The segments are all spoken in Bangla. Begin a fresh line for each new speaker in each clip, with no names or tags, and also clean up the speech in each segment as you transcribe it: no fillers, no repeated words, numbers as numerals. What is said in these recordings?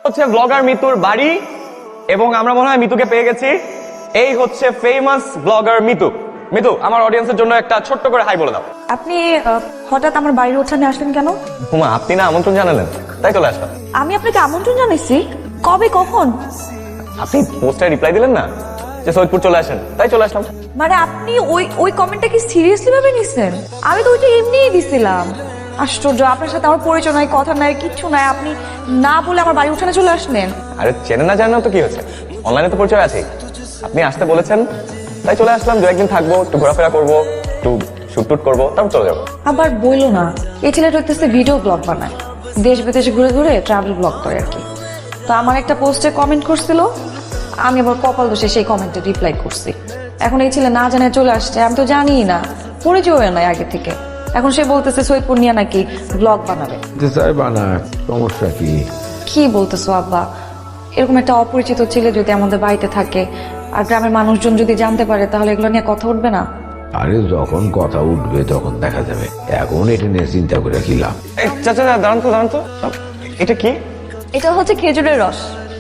হচ্ছে ব্লগার মিতুর বাড়ি এবং আমরা মনে হয় মিতুকে পেয়ে গেছি। এই হচ্ছে ফেমাস ব্লগার মিতু। মিতু, আমার অডিয়েন্সের জন্য একটা ছোট্ট করে হাই বলে দাও।
আপনি হঠাৎ আমার বাড়ির উঠানে আসলেন কেন?
হুমা, আপনি না আমন্ত্রণ জানালেন, তাই চলে আসলাম।
আমি আপনাকে আমন্ত্রণ জানাইছি? কবে, কখন?
আপনি পোস্টে রিপ্লাই দিলেন না যে সৈয়দপুর চলে আসেন, তাই চলে আসলাম।
মানে আপনি ওই কমেন্টটা কি সিরিয়াসলি ভাবে নিছেন? আমি তো ওইটা এমনিই দিছিলাম। আশ্চর্য, আপনার সাথে আমার পরিচয় নাই, কথা নাই, কিচ্ছু নাই, আপনি না বলে আমার বাড়ির উঠানে চলে আসলেন।
আরে চেনে না জানেন তো কি হচ্ছে, অনলাইনে তো পরিচয় আছে। আপনি আসতে বলেছেন তাই চলে আসলাম। দু একদিন থাকবো, একটু ঘোরাফেরা করবো, একটু শুট টুট করবো, তারপর চলে যাবো।
আবার বইলো না, এই ছেলেটা হইতেছে ভিডিও ব্লগ বানায়, দেশ বিদেশে ঘুরে ঘুরে ট্রাভেল ব্লগ করে আর কি। তো আমার একটা পোস্টে কমেন্ট করছিল, আমি আবার কপাল দোষে সেই কমেন্টে রিপ্লাই করছি। এখন এই ছেলে না জানে চলে আসছে, আমি তো জানিই না, পরিচয় নাই আগে থেকে। এখন সে বলতেছে সৈয়দপুর নিয়ে নাকি ব্লগ বানাবে।
সমস্যা কি?
কি বলতেছো আব্বা? এরকম একটা অপরিচিত ছেলে যদি আমাদের বাড়িতে থাকে আর গ্রামের মানুষজন যদি জানতে পারে, তাহলে এগুলো নিয়ে কথা উঠবে না?
আরে যখন কথা উঠবে তখন দেখা যাবে, এখন এটা নিয়ে চিন্তা করে কি লাভ?
চাচা দাঁড়ান তো, এটা কি?
এটা হচ্ছে খেজুরের রস।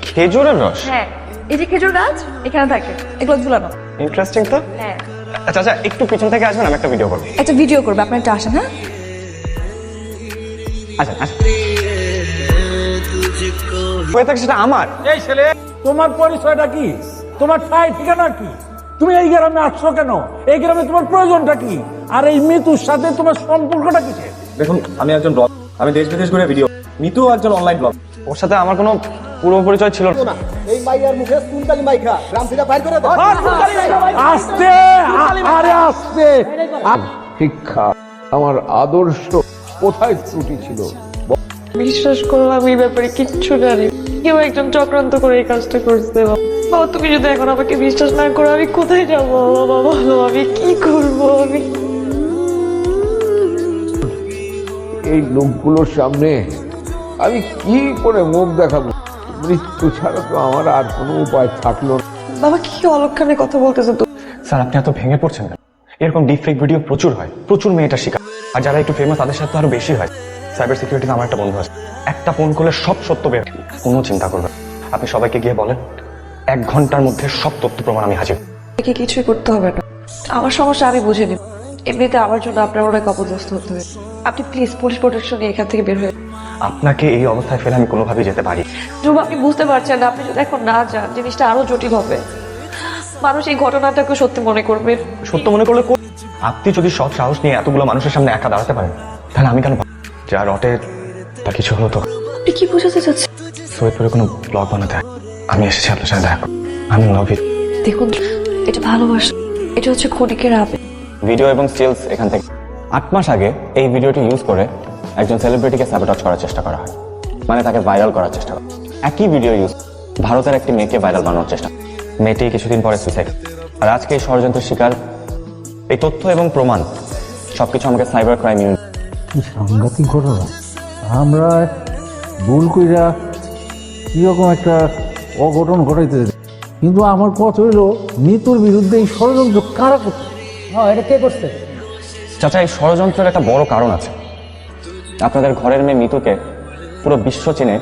খেজুরের রস?
হ্যাঁ, এই যে খেজুর গাছ এখানে থাকে, এগুলো ঝুলানো।
ইন্টারেস্টিং তো।
হ্যাঁ,
চাচা একটু পিছন থেকে আসবেন, আমি একটা ভিডিও করবো।
একটা ভিডিও করবে, আপনি একটু আসেন। হ্যাঁ,
আচ্ছা হয়ে থাকে সেটা আমার।
এই ছেলে, তোমার পরিচয়টা কি? তোমার ঠাই ঠিকানা কি? তুমি এই গ্রামে আসছো কেন? এই গ্রামে তোমার প্রয়োজনটা কি? আর এই মিতুর সাথে তোমার সম্পর্কটা কিসের?
দেখুন, আমি একজন ব্লগ, আমি দেশ বিদেশ ঘুরে ভিডিও। মিতু একজন অনলাইন ব্লগ।
ওর সাথে আমার কোনো পূর্ব পরিচয় ছিল না।
এই মাইয়ার মুখে চুনকালি মাইখা গ্রাম থেকে বাইর করে দাও।
আস্তে, আরে আস্তে।
শিক্ষা, আমার আদর্শ কোথায় ত্রুটি ছিল?
বিশ্বাস করলাম এই ব্যাপারে কিচ্ছু জানি। কেউ একজন চক্রান্ত করে এই কাজটা করছে। বাবা, তুমি যদি এখন আমাকে বিশ্বাস না করো, আমি কোথায় যাবো? বাবা বলো, আমি কি করবো? আমি
এই লোকগুলোর সামনে আমি কি করে মুখ দেখাবো? মৃত্যু ছাড়া তো আমার আর কোনো উপায় থাকলো না।
বাবা, কি অলক্ষণে কথা বলতেছো তুমি?
স্যার, আপনি এত ভেঙে পড়ছেন কেন? এরকম ডিপফেক ভিডিও প্রচুর হয়, প্রচুর মেয়েটা শিকার। আর যারা একটু ফেমাস তাদের সাথে আরো বেশি হয়। সাইবার সিকিউরিটিতে আমার একটা বন্ধু আছে, একটা ফোন করলে সব সত্য বের হয়। কোনো চিন্তা করবেন, আপনি সবাইকে গিয়ে বলেন 1 ঘন্টার মধ্যে সব তথ্য প্রমাণ আমি হাজির।
কি কিছুই করতে হবে না, আমার সমস্যা আমি বুঝে নিব। এমনিতে আমার জন্য আপনার অনেক অপদস্থ হতে হবে। আপনি প্লিজ পুলিশ প্রোটেকশন নিয়ে এখান থেকে বের হয়ে।
আপনাকে এই অবস্থায় ফেলে আমি কোনোভাবেই যেতে পারি।
ধ্রুব, আপনি বুঝতে পারছেন না, আপনি যদি এখন না যান জিনিসটা আরো জটিল হবে। মানুষ এই ঘটনাটাকে সত্যি মনে করবে।
সত্য মনে করলে আপনি যদি সব সাহস নিয়ে এতগুলো মানুষের সামনে একা দাঁড়াতে পারেন, তাহলে আমি কেন যা রটে তা কিছু হলো তো।
আপনি কি বোঝাতে চাচ্ছেন?
সৈয়দপুরে কোনো ব্লগ বানাতে হয়, আমি এসেছি আপনার সাথে দেখা। আমি লাভ ইট।
দেখুন, এটা ভালোবাসা, এটা হচ্ছে ক্ষণিকের আবেগ।
ভিডিও এবং স্টিলস এখান থেকে 8 মাস আগে এই ভিডিওটি ইউজ করে একজন সেলিব্রিটিকে স্যাবোটাজ করার চেষ্টা করা হয়, মানে তাকে ভাইরাল করার চেষ্টা করা। একই ভিডিও ইউজ ভারতের একটি মেয়েকে ভাইরাল বানানোর চেষ্টা। মেয়েটি কিছুদিন পরে সুইসাইড। আর আজকে এই ষড়যন্ত্রের শিকার। এই তথ্য এবং প্রমাণ সবকিছু আমাকে সাইবার ক্রাইম ইউনিট।
কি সাংঘাতিক ঘটনা! আমরা ভুল কইরা কিরকম একটা অঘটন ঘটাইতে, কিন্তু আমার কথা হইল মিতুর বিরুদ্ধে এই ষড়যন্ত্র কারা করছে? হ্যাঁ, এটা কে করছে?
চাচা, এই ষড়যন্ত্রের একটা বড় কারণ আছে। আপনাদের ঘরের মেয়ে মিতুকে পুরো বিশ্ব চেনে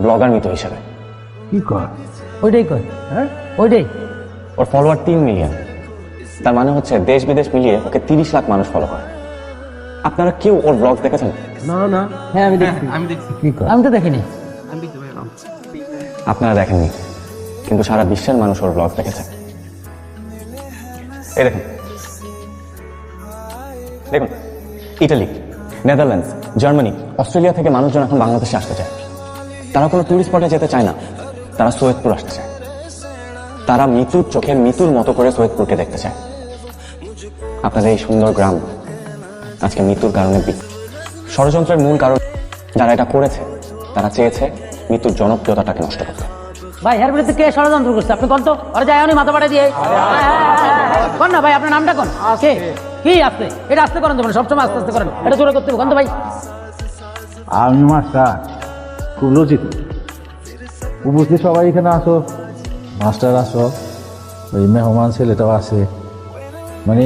ব্লগার মিতু হিসেবে।
কি কয়? ওইটাই কয়? হ্যাঁ, ওইটাই।
ওর ফলোয়ার 3 মিলিয়ন। তার মানে হচ্ছে দেশ বিদেশ মিলিয়ে ওকে 30 লাখ মানুষ ফলো করে। আপনারা কেউ ওর ব্লগ দেখেছেন?
না। হ্যাঁ, আমি দেখছি। কি কয়? আমি তো দেখিনি।
আপনারা দেখেননি, কিন্তু সারা বিশ্বের মানুষ ওর ব্লগ দেখেছে। এই দেখুন, ইটালি, নেদারল্যান্ডস, জার্মানি, অস্ট্রেলিয়া থেকে মানুষজন এখন বাংলাদেশে আসতে চায়। তারা কোনো টুরিস্ট স্পটে যেতে চায় না, তারা সৈয়দপুর আসতে চায়। তারা মিতুর চোখে মিতুর মতো করে সৈয়দপুরকে দেখতে চায়। আপনাদের এই সুন্দর গ্রাম আজকে মিতুর কারণে ষড়যন্ত্রের মূল কারণ যারা এটা করেছে, তারা চেয়েছে মিতুর জনপ্রিয়তাটাকে নষ্ট করতে।
ভাই, এর বিরুদ্ধে কে ষড়যন্ত্র করছে? আপনি কোন তো ওরা যায় আমি মাথা পাড়া দিয়ে কোন না ভাই, আপনার নামটা কোন? কে? কি আসতে? এটা আস্তে করেন তো, সবসময় আস্তে আস্তে করেন, এটা জোরে করতে হবে কোন তো ভাই।
আমি মাস্টার, খুব লজ্জিত। উপস্থিত সবাই এখানে আসো, মাস্টার আসো, ওই মেহমান ছেলেটাও আছে। মানে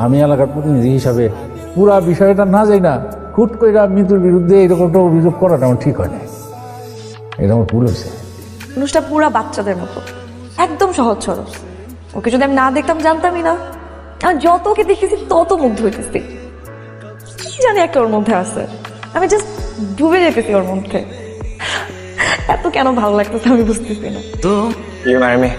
আমি এলাকার প্রতিনিধি হিসাবে পুরা বিষয়টা না যাই না, হুট করে মিতুর বিরুদ্ধে এরকমটা অভিযোগ করাটা আমার ঠিক হয় না। এটা আমার ভুল হয়েছে।
মানুষটা পুরা বাচ্চাদের মতো, একদম সহজ সরল। ওকে যদি আমি না দেখতাম জানতামই না। আর যত ওকে দেখতেছি তত মুগ্ধ হইতেছি। কি জানি একটা ওর মধ্যে আছে, আমি জাস্ট ডুবে যেতেছি ওর মধ্যে। এত কেন ভালো লাগতেছে আমি বুঝতেছি না।
You marry me?